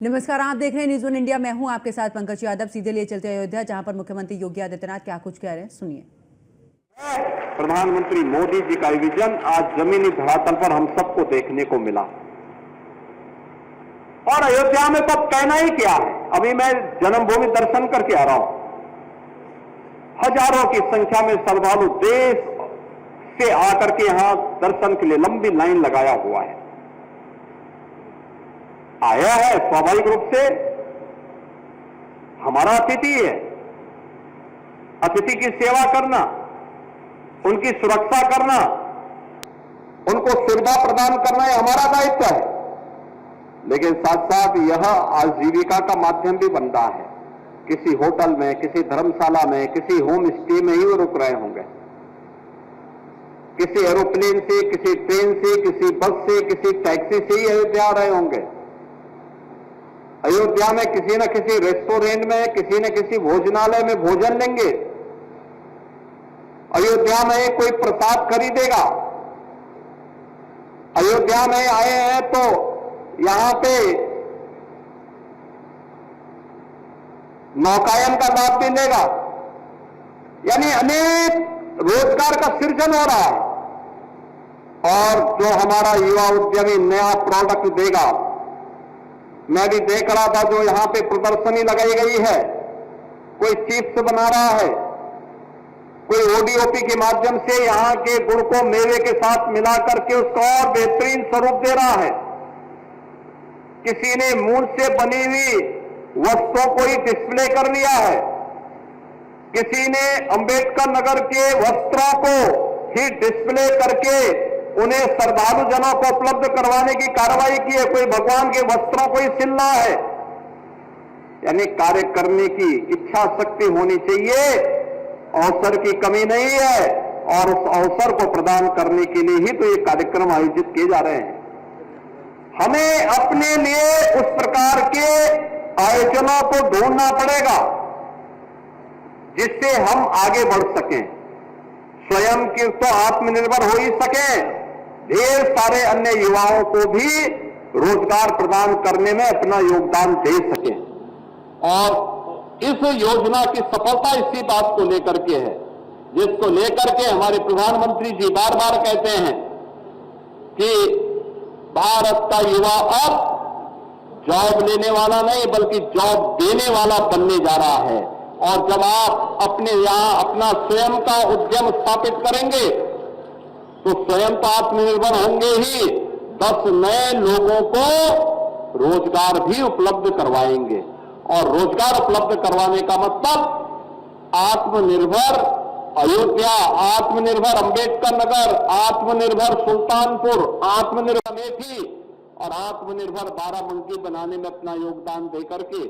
नमस्कार, आप देख रहे हैं न्यूज़ वन इंडिया। मैं हूं आपके साथ पंकज यादव। सीधे लिए चलते अयोध्या, जहां पर मुख्यमंत्री योगी आदित्यनाथ क्या कुछ कह रहे हैं, सुनिए। प्रधानमंत्री मोदी जी का विजन आज जमीनी धरातल पर हम सबको देखने को मिला और अयोध्या में तो कहना ही क्या है। अभी मैं जन्मभूमि दर्शन करके आ रहा हूं। हजारों की संख्या में श्रद्धालु देश से आकर के यहां दर्शन के लिए लंबी लाइन लगाया हुआ है। आया है स्वाभाविक रूप से हमारा अतिथि है। अतिथि की सेवा करना, उनकी सुरक्षा करना, उनको सुविधा प्रदान करना यह हमारा दायित्व है, लेकिन साथ साथ यह आजीविका का माध्यम भी बन रहा है। किसी होटल में, किसी धर्मशाला में, किसी होम स्टे में ही वो रुक रहे होंगे। किसी एरोप्लेन से, किसी ट्रेन से, किसी बस से, किसी टैक्सी से ही अयोध्या आ रहे होंगे। अयोध्या में किसी न किसी रेस्टोरेंट में, किसी न किसी भोजनालय में भोजन लेंगे। अयोध्या में कोई प्रसाद खरीदेगा। अयोध्या में आए हैं तो यहां पे नौकायन का लाभ भी लेगा। यानी अनेक रोजगार का सृजन हो रहा है और जो हमारा युवा उद्यमी नया प्रोडक्ट देगा। मैं भी देख रहा था जो यहां पे प्रदर्शनी लगाई गई है, कोई चिप्स बना रहा है, कोई ओडीओपी के माध्यम से यहां के गुड़ को मेवे के साथ मिला करके उसको और बेहतरीन स्वरूप दे रहा है। किसी ने मूल से बनी हुई वस्तुओं को ही डिस्प्ले कर लिया है। किसी ने अंबेडकर नगर के वस्त्रों को ही डिस्प्ले करके उन्हें श्रद्धालु जनों को उपलब्ध करवाने की कार्रवाई की है। कोई भगवान के वस्त्रों को ही सिल रहा है। यानी कार्य करने की इच्छा शक्ति होनी चाहिए, अवसर की कमी नहीं है और उस अवसर को प्रदान करने के लिए ही तो ये कार्यक्रम आयोजित किए जा रहे हैं। हमें अपने लिए उस प्रकार के आयोजनों को ढूंढना पड़ेगा जिससे हम आगे बढ़ सकें, स्वयं की तो आत्मनिर्भर हो ही सकें, ढेर सारे अन्य युवाओं को भी रोजगार प्रदान करने में अपना योगदान दे सकें। और इस योजना की सफलता इसी बात को लेकर के है, जिसको लेकर के हमारे प्रधानमंत्री जी बार बार कहते हैं कि भारत का युवा अब जॉब लेने वाला नहीं बल्कि जॉब देने वाला बनने जा रहा है। और जब आप अपने यहां अपना स्वयं का उद्यम स्थापित करेंगे तो स्वयं तो आत्मनिर्भर होंगे ही, 10 नए लोगों को रोजगार भी उपलब्ध करवाएंगे। और रोजगार उपलब्ध करवाने का मतलब आत्मनिर्भर अयोध्या, आत्मनिर्भर अंबेडकर नगर, आत्मनिर्भर सुल्तानपुर, आत्मनिर्भर अमेठी और आत्मनिर्भर बाराबंकी बनाने में अपना योगदान देकर के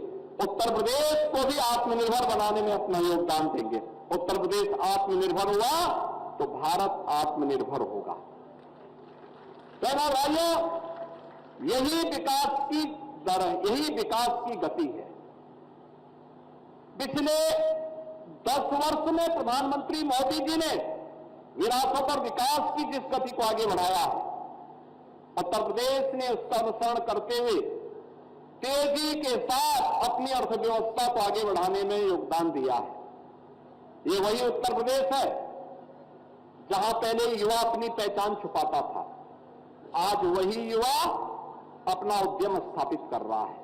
उत्तर प्रदेश को भी आत्मनिर्भर बनाने में अपना योगदान देंगे। उत्तर प्रदेश आत्मनिर्भर हुआ तो भारत आत्मनिर्भर होगा। भाइयों, यही विकास की दर है, यही विकास की गति है। पिछले 10 वर्ष में प्रधानमंत्री मोदी जी ने विरासतों पर विकास की जिस गति को आगे बढ़ाया है, उत्तर प्रदेश ने उसका अनुसरण करते हुए तेजी के साथ अपनी अर्थव्यवस्था को आगे बढ़ाने में योगदान दिया है। ये वही उत्तर प्रदेश है जहां पहले युवा अपनी पहचान छुपाता था, आज वही युवा अपना उद्यम स्थापित कर रहा है।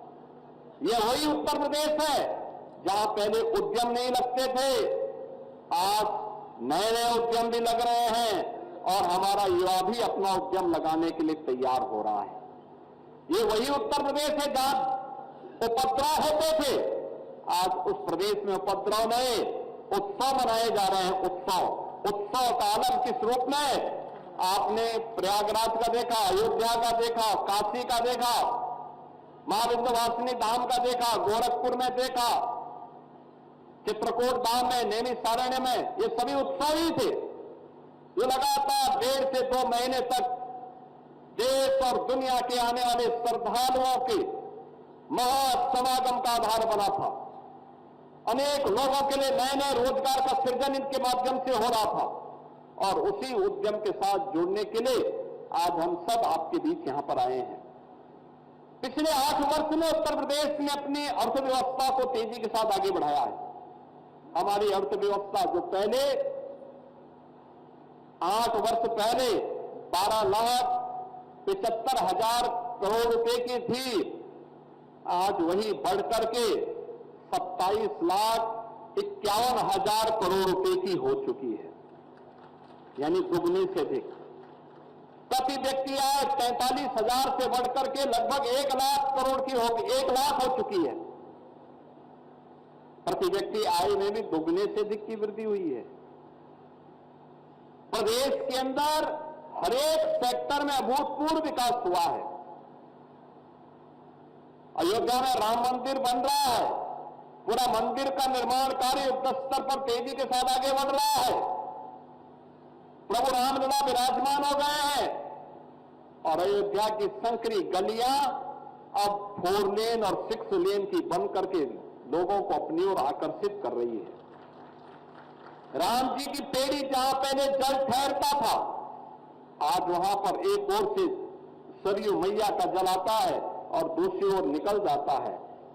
ये वही उत्तर प्रदेश है जहां पहले उद्यम नहीं लगते थे, आज नए नए उद्यम भी लग रहे हैं और हमारा युवा भी अपना उद्यम लगाने के लिए तैयार हो रहा है। ये वही उत्तर प्रदेश है जहां उपद्रव होते थे, आज उस प्रदेश में उपद्रव नहीं, उत्सव मनाए जा रहे हैं। उत्सव का आलम किस रूप में? आपने प्रयागराज का देखा, अयोध्या का देखा, काशी का देखा, मां विंध्यवासिनी धाम का देखा, गोरखपुर में देखा, चित्रकूट धाम में, नैमिषारण्य में, ये सभी उत्सव ही थे। ये लगातार 1.5 से 2 महीने तक देश और दुनिया के आने वाले श्रद्धालुओं के महासमागम का आधार बना था। अनेक लोगों के लिए नए नए रोजगार का सृजन इनके माध्यम से हो रहा था और उसी उद्यम के साथ जुड़ने के लिए आज हम सब आपके बीच यहां पर आए हैं। पिछले 8 वर्ष में उत्तर प्रदेश ने अपनी अर्थव्यवस्था को तेजी के साथ आगे बढ़ाया है। हमारी अर्थव्यवस्था जो पहले 8 वर्ष पहले 12,75,000 करोड़ रुपए की थी, आज वही बढ़कर के 27,51,000 करोड़ रुपए की हो चुकी है, यानी दुगनी से अधिक। प्रति व्यक्ति आय 43,000 से बढ़कर के लगभग 1 लाख करोड़ की होगी, 1 लाख हो चुकी है। प्रति व्यक्ति आय में भी दुगने से अधिक की वृद्धि हुई है। प्रदेश के अंदर हरेक सेक्टर में अभूतपूर्व विकास हुआ है। अयोध्या में राम मंदिर बन रहा है, पूरा मंदिर का निर्माण कार्य युद्ध स्तर पर तेजी के साथ आगे बढ़ रहा है। प्रभु रामलला विराजमान हो गए हैं और अयोध्या की संकरी गलियां अब 4 लेन और 6 लेन की बन करके लोगों को अपनी ओर आकर्षित कर रही है। राम जी की पेड़ी जहां पहले जल ठहरता था, आज वहां पर एक ओर से सरयू मैया का जल आता है और दूसरी ओर निकल जाता है।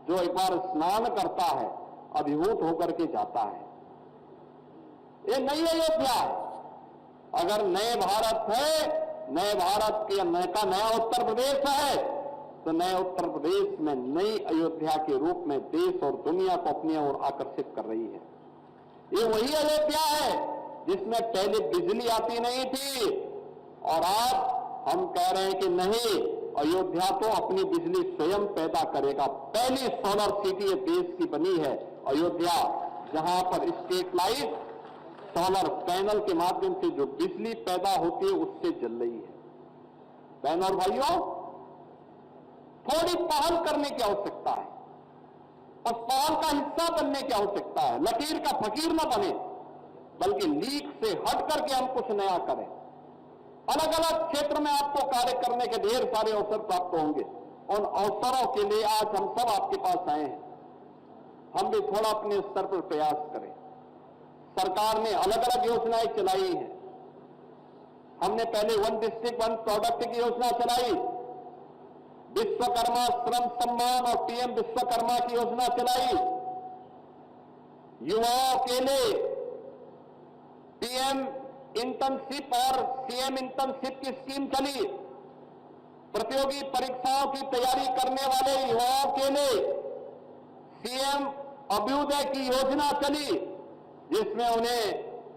जो एक बार स्नान करता है अभिभूत होकर के जाता है। ये नई अयोध्या है। अगर नए भारत है, नए भारत के नया उत्तर प्रदेश है, तो नए उत्तर प्रदेश में नई अयोध्या के रूप में देश और दुनिया को अपनी ओर आकर्षित कर रही है। ये वही अयोध्या है जिसमें पहले बिजली आती नहीं थी और आज हम कह रहे हैं कि नहीं, अयोध्या तो अपनी बिजली स्वयं पैदा करेगा। पहली सोलर सिटी देश की बनी है अयोध्या, जहां पर स्ट्रीट लाइट सोलर पैनल के माध्यम से जो बिजली पैदा होती है उससे जल रही है। बहनों और भाइयों, थोड़ी पहल करने की आवश्यकता है, उस पहल का हिस्सा बनने की आवश्यकता है। लकीर का फकीर न बने, बल्कि लीक से हट करके हम कुछ नया करें। अलग अलग क्षेत्र में आपको कार्य करने के ढेर सारे अवसर प्राप्त होंगे। उन अवसरों के लिए आज हम सब आपके पास आए हैं। हम भी थोड़ा अपने स्तर पर प्रयास करें। सरकार ने अलग अलग योजनाएं चलाई हैं। हमने पहले 1 डिस्ट्रिक्ट 1 प्रोडक्ट की योजना चलाई, विश्वकर्मा श्रम सम्मान और पीएम विश्वकर्मा की योजना चलाई, युवाओं के लिए पीएम इंटर्नशिप और सीएम इंटर्नशिप की स्कीम चली, प्रतियोगी परीक्षाओं की तैयारी करने वाले युवाओं के लिए सीएम अभ्युदय की योजना चली, जिसमें उन्हें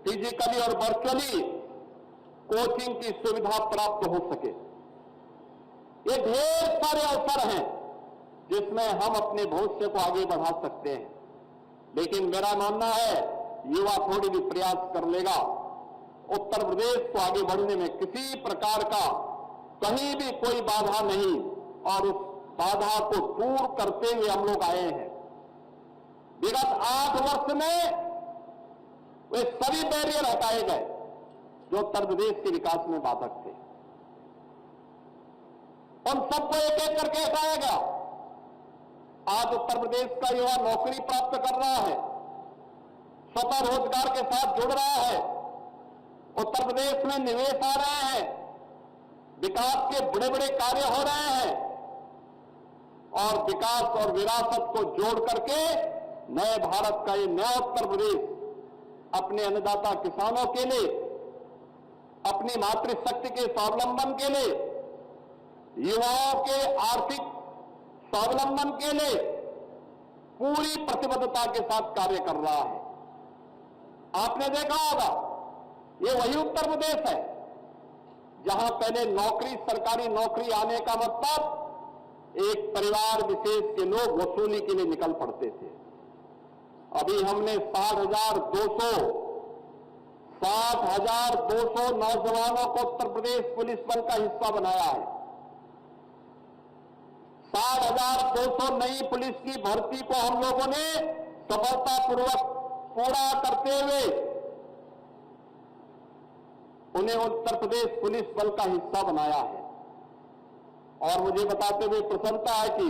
फिजिकली और वर्चुअली कोचिंग की सुविधा प्राप्त हो सके। ये ढेर सारे अवसर हैं जिसमें हम अपने भविष्य को आगे बढ़ा सकते हैं। लेकिन मेरा मानना है, युवा थोड़ी भी प्रयास कर लेगा, उत्तर प्रदेश को आगे बढ़ने में किसी प्रकार का कहीं भी कोई बाधा नहीं, और उस बाधा को दूर करते हुए हम लोग आए हैं। विगत 8 वर्ष में वे सभी बैरियर हटाए गए जो उत्तर प्रदेश के विकास में बाधक थे। उन सबको एक एक करके हटाया गया। आज उत्तर प्रदेश का युवा नौकरी प्राप्त कर रहा है, स्वतः रोजगार के साथ जुड़ रहा है, उत्तर प्रदेश में निवेश आ रहे हैं, विकास के बड़े बड़े कार्य हो रहे हैं, और विकास और विरासत को जोड़ करके नए भारत का ये नया उत्तर प्रदेश अपने अन्नदाता किसानों के लिए, अपनी मातृशक्ति के स्वावलंबन के लिए, युवाओं के आर्थिक स्वावलंबन के लिए पूरी प्रतिबद्धता के साथ कार्य कर रहा है। आपने देखा होगा, ये वही उत्तर प्रदेश है जहां पहले नौकरी, सरकारी नौकरी आने का मतलब एक परिवार विशेष के लोग वसूली के लिए निकल पड़ते थे। अभी हमने 60,200 नौजवानों को उत्तर प्रदेश पुलिस बल का हिस्सा बनाया है। 60,200 नई पुलिस की भर्ती को हम लोगों ने सफलतापूर्वक पूरा करते हुए उन्हें उत्तर प्रदेश पुलिस बल का हिस्सा बनाया है। और मुझे बताते हुए प्रसन्नता है कि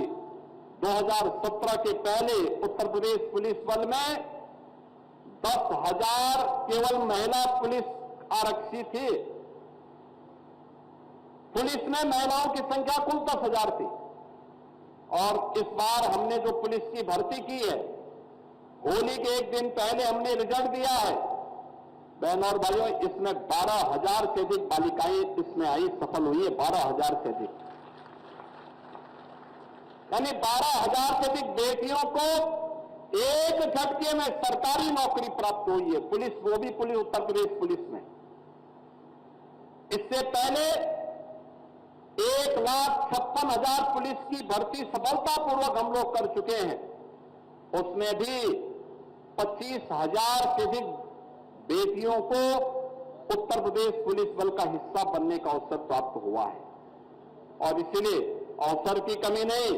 2017 के पहले उत्तर प्रदेश पुलिस बल में 10,000 केवल महिला पुलिस आरक्षी थे। पुलिस में महिलाओं की संख्या कुल 10,000 थी। और इस बार हमने जो पुलिस की भर्ती की है, होली के एक दिन पहले हमने रिजल्ट दिया है। बहनों और भाइयों, इसमें 12,000 से अधिक बालिकाएं इसमें आई, सफल हुई है 12,000 से अधिक, यानी 12,000 से अधिक बेटियों को एक झटके में सरकारी नौकरी प्राप्त हुई है। पुलिस, वो भी पुलिस, उत्तर प्रदेश पुलिस में। इससे पहले 1,56,000 पुलिस की भर्ती सफलतापूर्वक हम लोग कर चुके हैं। उसमें भी 25,000 से अधिक बेटियों को उत्तर प्रदेश पुलिस बल का हिस्सा बनने का अवसर प्राप्त हुआ है। और इसलिए अवसर की कमी नहीं,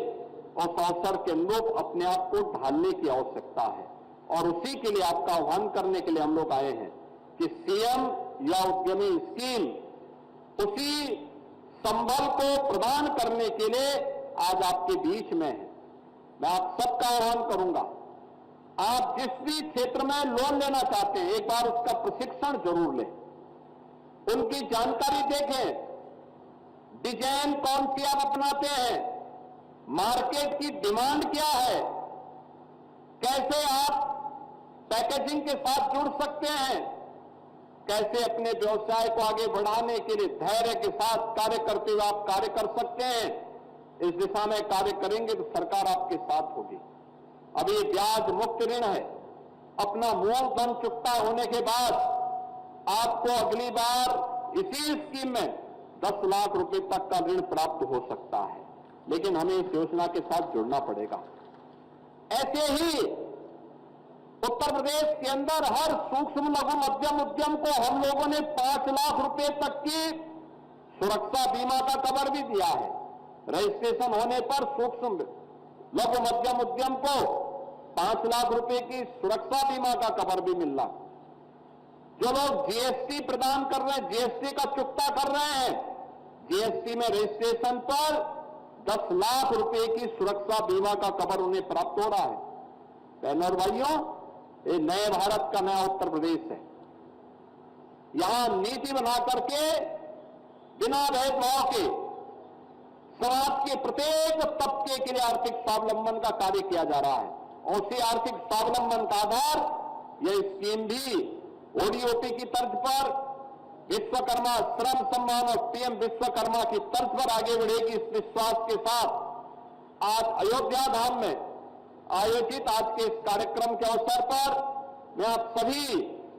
उस अवसर के अनुरूप अपने आप को ढालने की आवश्यकता है। और उसी के लिए आपका आह्वान करने के लिए हम लोग आए हैं कि सीएम या उद्यमी स्कीम, उसी संबल को प्रदान करने के लिए आज आपके बीच में है। मैं आप सबका आह्वान करूंगा, आप जिस भी क्षेत्र में लोन लेना चाहते हैं, एक बार उसका प्रशिक्षण जरूर लें, उनकी जानकारी देखें, डिजाइन कौन सी आप अपनाते हैं, मार्केट की डिमांड क्या है, कैसे आप पैकेजिंग के साथ जुड़ सकते हैं, कैसे अपने व्यवसाय को आगे बढ़ाने के लिए धैर्य के साथ कार्य करते हुए आप कार्य कर सकते हैं। इस दिशा में कार्य करेंगे तो सरकार आपके साथ होगी। अब ये ब्याज मुक्त ऋण है, अपना मूल धन चुकता होने के बाद आपको अगली बार इसी स्कीम में 10 लाख रुपए तक का ऋण प्राप्त हो सकता है, लेकिन हमें इस योजना के साथ जुड़ना पड़ेगा। ऐसे ही उत्तर प्रदेश के अंदर हर सूक्ष्म लघु मध्यम उद्यम को हम लोगों ने 5 लाख रुपए तक की सुरक्षा बीमा का कवर भी दिया है। रजिस्ट्रेशन होने पर सूक्ष्म लघु मध्यम उद्यम को 5 लाख रुपए की सुरक्षा बीमा का कवर भी मिल रहा। जो लोग जीएसटी प्रदान कर रहे हैं, जीएसटी का चुकता कर रहे हैं, जीएसटी में रजिस्ट्रेशन पर 10 लाख रुपए की सुरक्षा बीमा का कवर उन्हें प्राप्त हो रहा है। बहनों और भाइयों, ये नए भारत का नया उत्तर प्रदेश है। यहां नीति बना करके बिना भेदभाव के समाज के प्रत्येक तबके के लिए आर्थिक स्वावलंबन का कार्य किया जा रहा है। और उसी आर्थिक स्वावलंबन का आधार यह स्कीम भी ओडीओपी की तर्ज पर, विश्वकर्मा श्रम सम्मान और पीएम विश्वकर्मा की तर्ज पर आगे बढ़ेगी। इस विश्वास के साथ आज अयोध्या धाम में आयोजित आज के इस कार्यक्रम के अवसर पर मैं आप सभी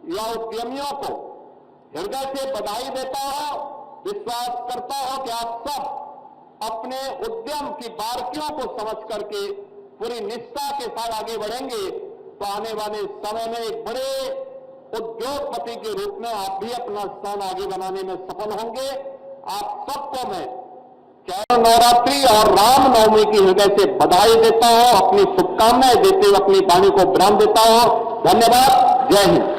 युवा उद्यमियों को हृदय से बधाई देता हूं। विश्वास करता हूं कि आप सब अपने उद्यम की बारीकियों को समझ करके पूरी निष्ठा के साथ आगे बढ़ेंगे तो आने वाले समय में एक बड़े उद्योगपति के रूप में आप भी अपना स्थान आगे बनाने में सफल होंगे। आप सबको मैं चैत्र नवरात्रि और रामनवमी की हृदय से बधाई देता हूं, अपनी शुभकामनाएं देते हुए अपनी वाणी को विराम देता हूं। धन्यवाद। जय हिंद।